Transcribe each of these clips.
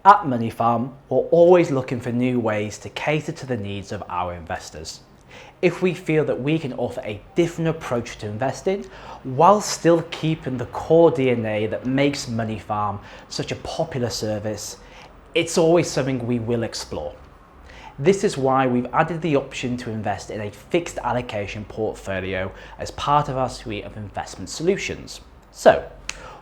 At Moneyfarm, we're always looking for new ways to cater to the needs of our investors. If we feel that we can offer a different approach to investing while still keeping the core DNA that makes Moneyfarm such a popular service, it's always something we will explore. This is why we've added the option to invest in a fixed allocation portfolio as part of our suite of investment solutions. So,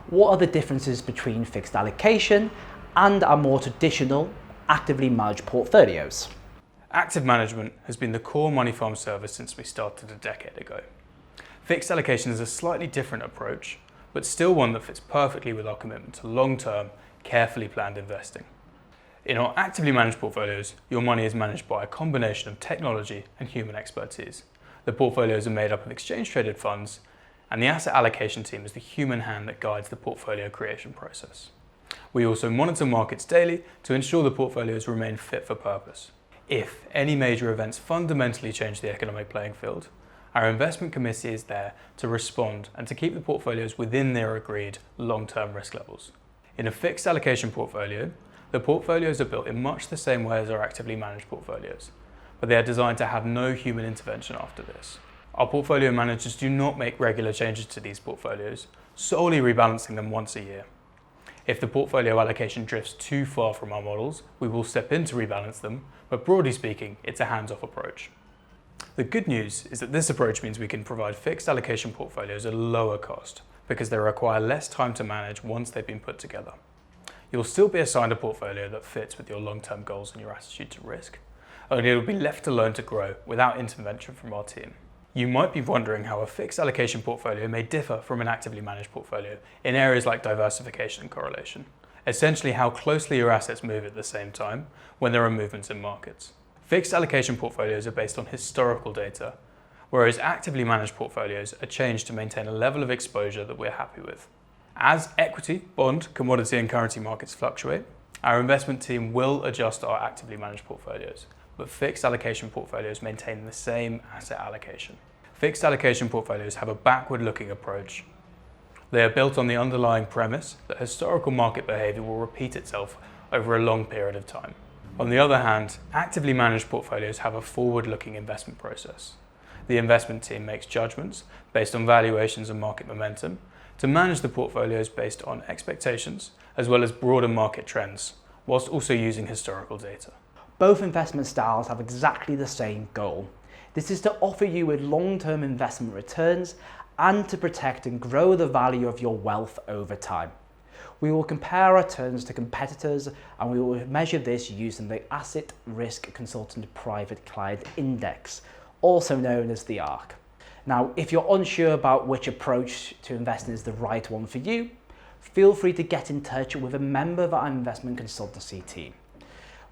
what are the differences between fixed allocation and our more traditional, actively managed portfolios? Active management has been the core Moneyfarm service since we started a decade ago. Fixed allocation is a slightly different approach, but still one that fits perfectly with our commitment to long-term, carefully planned investing. In our actively managed portfolios, your money is managed by a combination of technology and human expertise. The portfolios are made up of exchange-traded funds, and the asset allocation team is the human hand that guides the portfolio creation process. We also monitor markets daily to ensure the portfolios remain fit for purpose. If any major events fundamentally change the economic playing field, our investment committee is there to respond and to keep the portfolios within their agreed long-term risk levels. In a fixed allocation portfolio, the portfolios are built in much the same way as our actively managed portfolios, but they are designed to have no human intervention after this. Our portfolio managers do not make regular changes to these portfolios, solely rebalancing them once a year. If the portfolio allocation drifts too far from our models, we will step in to rebalance them, but broadly speaking, it's a hands-off approach. The good news is that this approach means we can provide fixed allocation portfolios at a lower cost because they require less time to manage once they've been put together. You'll still be assigned a portfolio that fits with your long-term goals and your attitude to risk, only it will be left alone to grow without intervention from our team. You might be wondering how a fixed allocation portfolio may differ from an actively managed portfolio in areas like diversification and correlation, essentially how closely your assets move at the same time when there are movements in markets. Fixed allocation portfolios are based on historical data, whereas actively managed portfolios are changed to maintain a level of exposure that we're happy with. As equity, bond, commodity and currency markets fluctuate, our investment team will adjust our actively managed portfolios, but fixed allocation portfolios maintain the same asset allocation. Fixed allocation portfolios have a backward-looking approach. They are built on the underlying premise that historical market behavior will repeat itself over a long period of time. On the other hand, actively managed portfolios have a forward-looking investment process. The investment team makes judgments based on valuations and market momentum to manage the portfolios based on expectations as well as broader market trends, whilst also using historical data. Both investment styles have exactly the same goal. This is to offer you with long-term investment returns and to protect and grow the value of your wealth over time. We will compare our returns to competitors and we will measure this using the Asset Risk Consultant Private Client Index, also known as the ARC. Now, if you're unsure about which approach to investing is the right one for you, feel free to get in touch with a member of our investment consultancy team.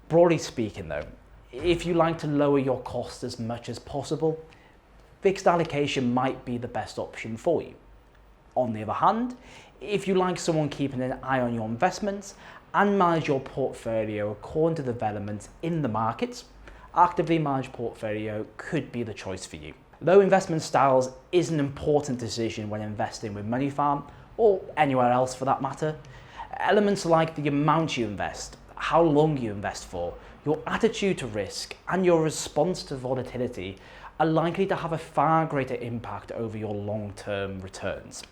Broadly speaking though, if you like to lower your costs as much as possible, fixed allocation might be the best option for you. On the other hand, if you like someone keeping an eye on your investments and manage your portfolio according to developments in the markets, actively managed portfolio could be the choice for you. Though investment styles is an important decision when investing with Moneyfarm, or anywhere else for that matter, elements like the amount you invest, how long you invest for, your attitude to risk, and your response to volatility are likely to have a far greater impact over your long-term returns.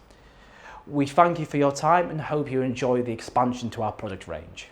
We thank you for your time and hope you enjoy the expansion to our product range.